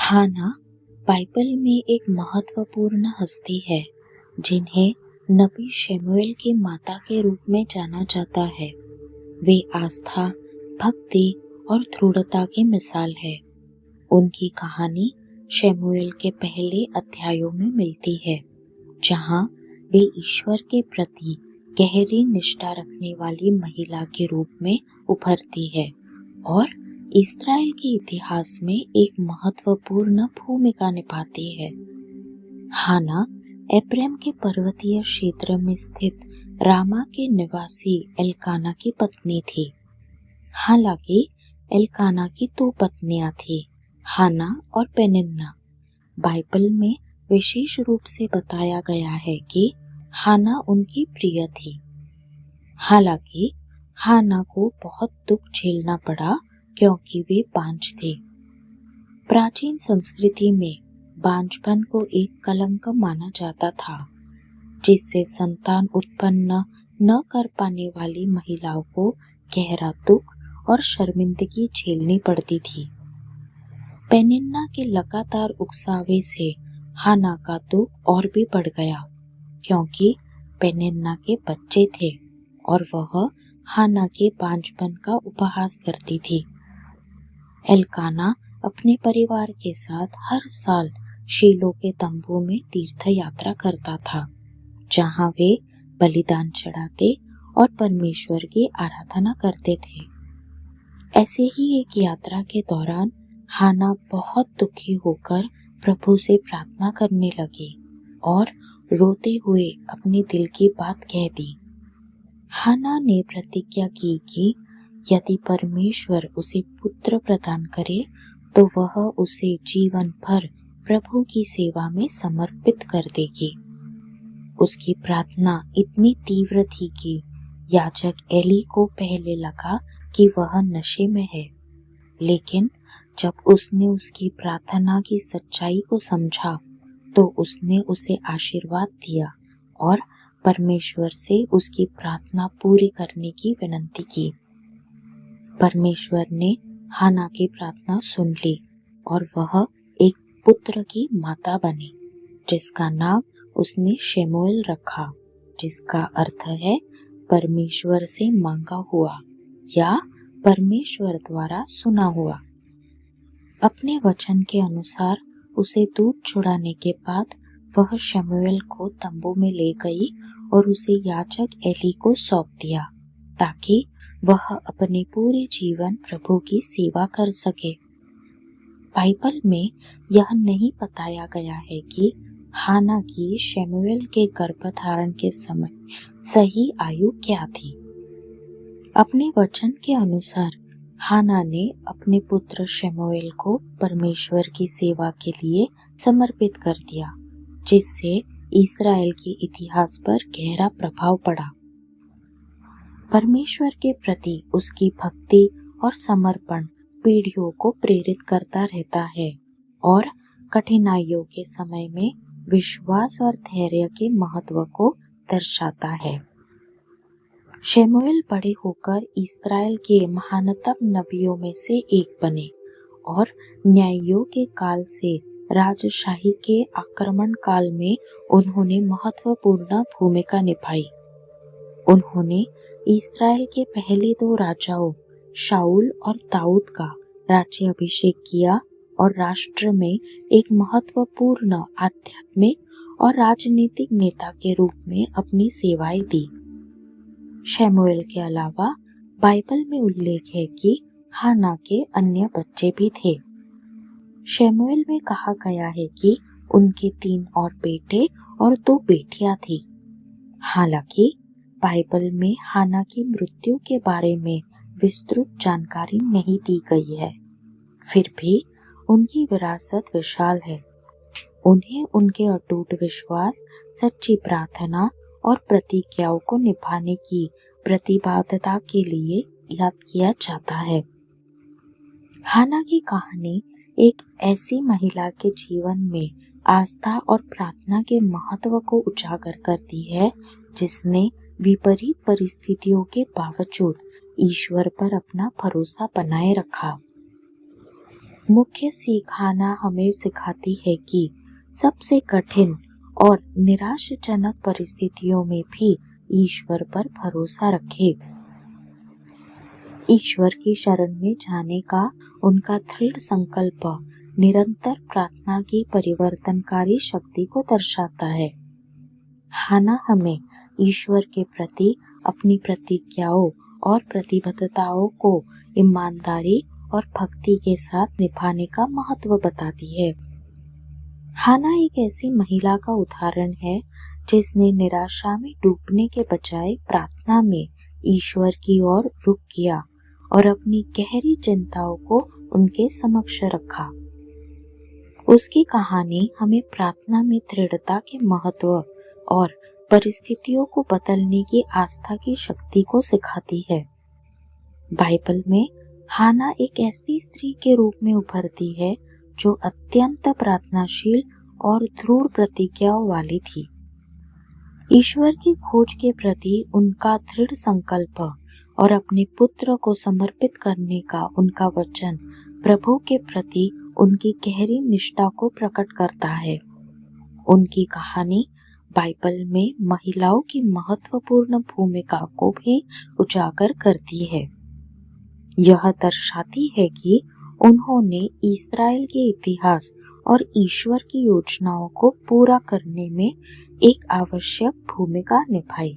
हाना Bible में एक महत्वपूर्ण हस्ती है जिन्हें नबी शमूएल की माता के रूप में जाना जाता है। वे आस्था, भक्ति और दृढ़ता की मिसाल है। उनकी कहानी शमूएल के पहले अध्यायों में मिलती है, जहां वे ईश्वर के प्रति गहरी निष्ठा रखने वाली महिला के रूप में उभरती है और इस्राएल के इतिहास में एक महत्वपूर्ण भूमिका निभाती है। हाना एप्रैम के पर्वतीय क्षेत्र में स्थित रामा के निवासी एल्काना की पत्नी थी। हालांकि एल्काना की दो पत्नियां थी, हाना और पेनिन्ना। बाइबल में विशेष रूप से बताया गया है कि हाना उनकी प्रिय थी। हालांकि हाना को बहुत दुख झेलना पड़ा क्योंकि वे बांझ थे। प्राचीन संस्कृति में बांझपन को एक कलंक माना जाता था, जिससे संतान उत्पन्न न कर पाने वाली महिलाओं को गहरा दुख और शर्मिंदगी झेलनी पड़ती थी। पेनिन्ना के लगातार उकसावे से हाना का दुख और भी बढ़ गया, क्योंकि पेनिन्ना के बच्चे थे और वह हाना के बांझपन का उपहास करती थी। एल्काना अपने परिवार के साथ हर साल शीलो के तंबू में तीर्थ यात्रा करता था, जहां वे बलिदान चढ़ाते और परमेश्वर की आराधना करते थे। ऐसे ही एक यात्रा के दौरान हाना बहुत दुखी होकर प्रभु से प्रार्थना करने लगी और रोते हुए अपने दिल की बात कह दी। हाना ने प्रतिज्ञा की कि यदि परमेश्वर उसे पुत्र प्रदान करे तो वह उसे जीवन भर प्रभु की सेवा में समर्पित कर देगी। उसकी प्रार्थना इतनी तीव्र थी कि याजक एली को पहले लगा कि वह नशे में है, लेकिन जब उसने उसकी प्रार्थना की सच्चाई को समझा तो उसने उसे आशीर्वाद दिया और परमेश्वर से उसकी प्रार्थना पूरी करने की विनती की। परमेश्वर ने हाना की प्रार्थना सुन ली और वह एक पुत्र की माता बनी, जिसका नाम उसने शमूएल रखा, जिसका अर्थ है परमेश्वर से मांगा हुआ या परमेश्वर द्वारा सुना हुआ। अपने वचन के अनुसार उसे दूध चुराने के बाद वह शमूएल को तंबू में ले गई और उसे याजक एली को सौंप दिया, ताकि वह अपने पूरे जीवन प्रभु की सेवा कर सके। बाइबल में यह नहीं बताया गया है कि हाना की शमूएल के गर्भधारण के समय सही आयु क्या थी। अपने वचन के अनुसार हाना ने अपने पुत्र शमूएल को परमेश्वर की सेवा के लिए समर्पित कर दिया, जिससे इस्राएल के इतिहास पर गहरा प्रभाव पड़ा। परमेश्वर के प्रति उसकी भक्ति और समर्पण पीढ़ियों को प्रेरित करता रहता है और कठिनाइयों के समय में विश्वास और धैर्य के महत्व को दर्शाता है। शमूएल बड़े होकर इस्राएल के महानतम नबियों में से एक बने और न्यायियों के काल से राजशाही के आक्रमण काल में उन्होंने महत्वपूर्ण भूमिका निभाई। उन्होंने इस्राएल के पहले दो राजाओं शाऊल और दाऊद का राज्य अभिषेक किया और राष्ट्र में एक महत्वपूर्ण आध्यात्मिक और राजनीतिक नेता के रूप में अपनी सेवाएं दी। शमूएल के अलावा बाइबल में उल्लेख है कि हाना के अन्य बच्चे भी थे। शमूएल में कहा गया है कि उनके 3 और बेटे और 2 बेटियां थी। हालांकि बाइबल में हाना की मृत्यु के बारे में विस्तृत जानकारी नहीं दी गई है, फिर भी उनकी विरासत विशाल है। उन्हें उनके अटूट विश्वास, सच्ची प्रार्थना और प्रतिज्ञाओं को निभाने की प्रतिबद्धता के लिए याद किया जाता है। हाना की कहानी एक ऐसी महिला के जीवन में आस्था और प्रार्थना के महत्व को उजागर करती है, जिसने विपरीत परिस्थितियों के बावजूद ईश्वर पर अपना भरोसा बनाए रखा। मुख्य सीख हाना हमें सिखाती है कि सबसे कठिन और निराशाजनक परिस्थितियों में भी ईश्वर पर भरोसा रखें। ईश्वर की शरण में जाने का उनका दृढ़ संकल्प निरंतर प्रार्थना की परिवर्तनकारी शक्ति को दर्शाता है। हाना हमें ईश्वर के प्रति अपनी प्रतिज्ञाओं और प्रतिबद्धताओं को ईमानदारी और भक्ति के साथ निभाने का महत्व बताती है। हाना एक ऐसी महिला का उदाहरण है जिसने निराशा में डूबने के बजाय प्रार्थना में ईश्वर की ओर रुख किया और अपनी गहरी चिंताओं को उनके समक्ष रखा। उसकी कहानी हमें प्रार्थना में दृढ़ता के महत्व और परिस्थितियों को बदलने की आस्था की शक्ति को सिखाती है। बाइबल में हाना एक ऐसी स्त्री के रूप में उभरती है जो अत्यंत प्रार्थनाशील और दृढ़ प्रतिज्ञाओं वाली थी। ईश्वर की खोज के प्रति उनका दृढ़ संकल्प और अपने पुत्र को समर्पित करने का उनका वचन प्रभु के प्रति उनकी गहरी निष्ठा को प्रकट करता है। उनकी कहानी बाइबल में महिलाओं की महत्वपूर्ण भूमिका को भी उजागर करती है। यह दर्शाती है कि उन्होंने इस्राएल के इतिहास और ईश्वर की योजनाओं को पूरा करने में एक आवश्यक भूमिका निभाई।